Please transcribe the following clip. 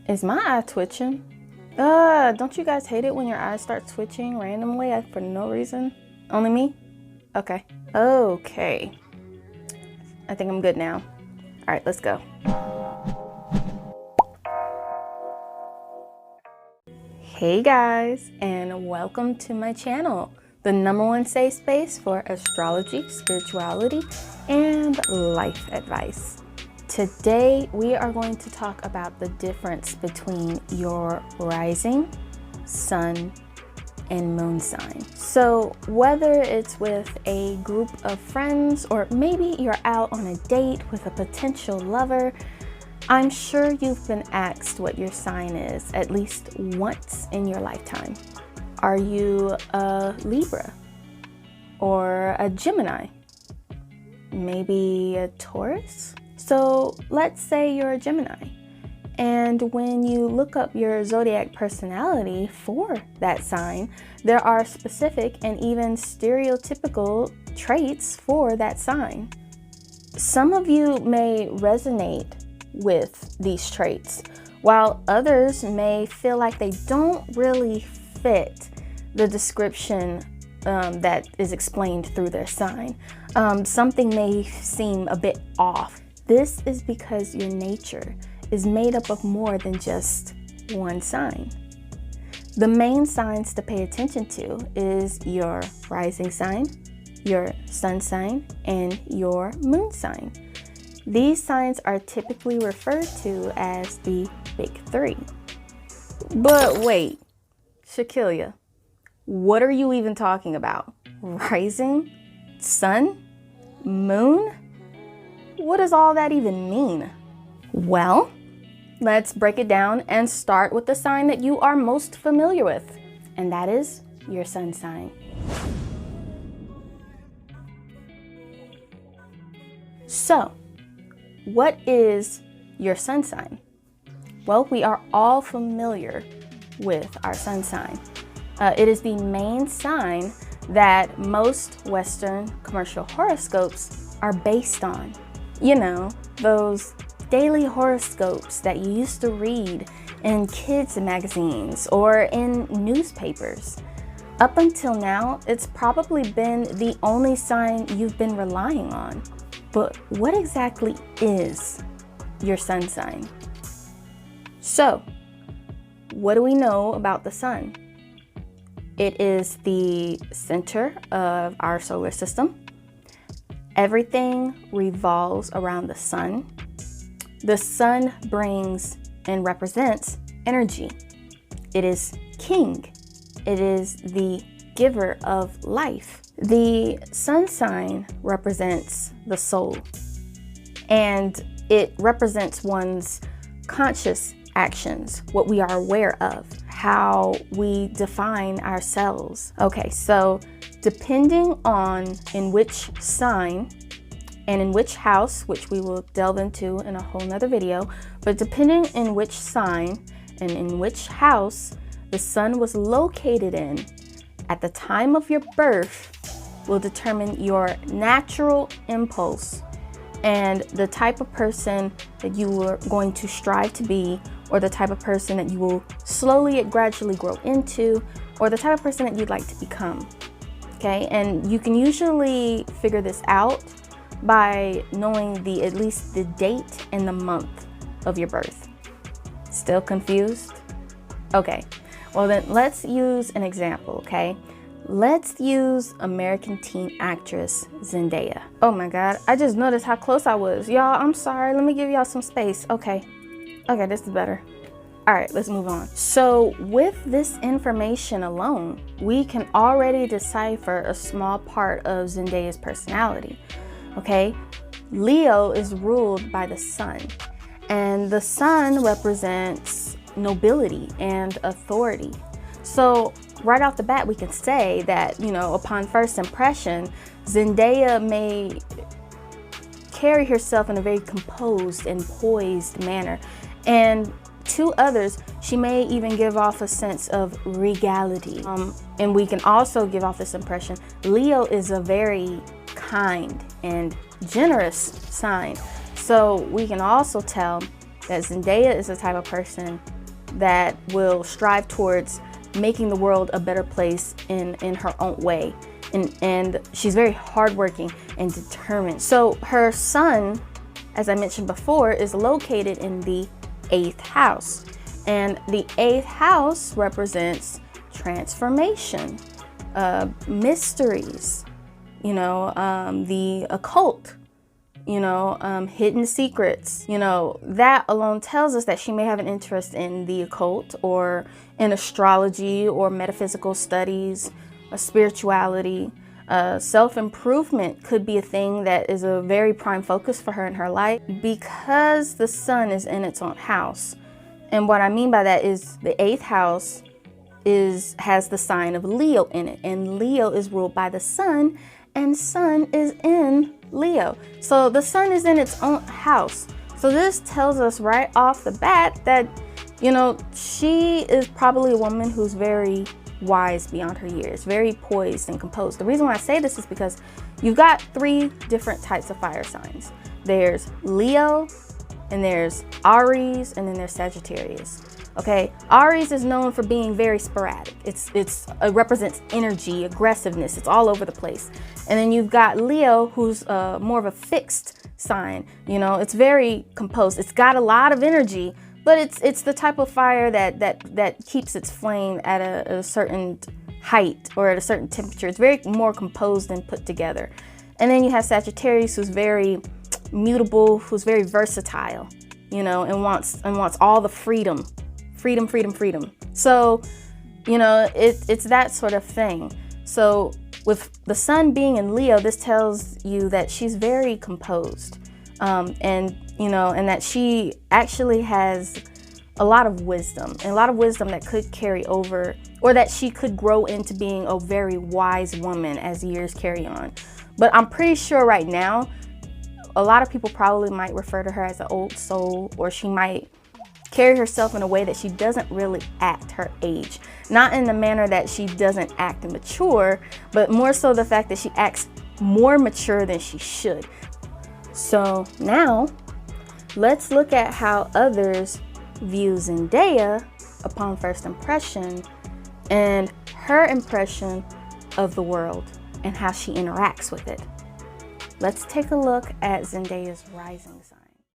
Is my eye twitching? Don't you guys hate it when your eyes start twitching randomly for no reason? Only me? Okay. Okay. I think I'm good now. All right, let's go. Hey guys, and welcome to my channel, the #1 safe space for astrology, spirituality, and life advice. Today, we are going to talk about the difference between your rising, sun, and moon sign. So whether it's with a group of friends or maybe you're out on a date with a potential lover, I'm sure you've been asked what your sign is at least once in your lifetime. Are you a Libra or a Gemini? Maybe a Taurus? So let's say you're a Gemini, and when you look up your zodiac personality for that sign, there are specific and even stereotypical traits for that sign. Some of you may resonate with these traits, while others may feel like they don't really fit the description that is explained through their sign. Something may seem a bit off. This is because your nature is made up of more than just one sign. The main signs to pay attention to is your rising sign, your sun sign, and your moon sign. These signs are typically referred to as the big three. But wait, Shakillia, what are you even talking about? Rising? Sun? Moon? What does all that even mean? Well, let's break it down and start with the sign that you are most familiar with, and that is your sun sign. So, what is your sun sign? Well, we are all familiar with our sun sign. It is the main sign that most Western commercial horoscopes are based on. You know, those daily horoscopes that you used to read in kids' magazines or in newspapers. Up until now, it's probably been the only sign you've been relying on. But what exactly is your sun sign? So, what do we know about the sun? It is the center of our solar system. Everything revolves around the sun. The sun brings and represents energy. It is king. It is the giver of life. The sun sign represents the soul, and it represents one's conscious actions, what we are aware of, how we define ourselves. Okay, so depending on in which sign and in which house, which we will delve into in a whole nother video, but depending in which sign and in which house the sun was located in at the time of your birth will determine your natural impulse and the type of person that you are going to strive to be, or the type of person that you will slowly and gradually grow into, or the type of person that you'd like to become. Okay, and you can usually figure this out by knowing at least the date and the month of your birth. Still confused? Okay, well then let's use an example, okay? Let's use American teen actress Zendaya. Oh my God, I just noticed how close I was. Y'all, I'm sorry, let me give y'all some space. Okay, this is better. All right, let's move on. So with this information alone, we can already decipher a small part of Zendaya's personality, okay? Leo is ruled by the sun, and the sun represents nobility and authority. So right off the bat, we can say that, you know, upon first impression, Zendaya may carry herself in a very composed and poised manner. And to others, she may even give off a sense of regality. And we can also give off this impression. Leo is a very kind and generous sign. So we can also tell that Zendaya is the type of person that will strive towards making the world a better place in her own way. And she's very hardworking and determined. So her sun, as I mentioned before, is located in the 8th house. And the 8th house represents transformation, mysteries, the occult, hidden secrets. That alone tells us that she may have an interest in the occult or in astrology or metaphysical studies, spirituality. Self-improvement could be a thing that is a very prime focus for her in her life because the sun is in its own house. And what I mean by that is the 8th house has the sign of Leo in it, and Leo is ruled by the sun, and sun is in Leo. So the sun is in its own house. So this tells us right off the bat that, she is probably a woman who's very wise beyond her years, very poised and composed. The reason why I say this is because you've got 3 different types of fire signs. There's Leo, and there's Aries, and then there's Sagittarius. Okay, Aries is known for being very sporadic. It represents energy, aggressiveness. It's all over the place. And then you've got Leo, who's more of a fixed sign. It's very composed. It's got a lot of energy, but it's the type of fire that keeps its flame at a certain height or at a certain temperature. It's very more composed and put together. And then you have Sagittarius, who's very mutable, who's very versatile, and wants all the freedom. So, it's that sort of thing. So with the sun being in Leo, this tells you that she's very composed, and that she actually has a lot of wisdom, that could carry over, or that she could grow into being a very wise woman as years carry on. But I'm pretty sure right now, a lot of people probably might refer to her as an old soul, or she might carry herself in a way that she doesn't really act her age. Not in the manner that she doesn't act mature, but more so the fact that she acts more mature than she should. So now, let's look at how others view Zendaya upon first impression, and her impression of the world and how she interacts with it. Let's take a look at Zendaya's rising sign.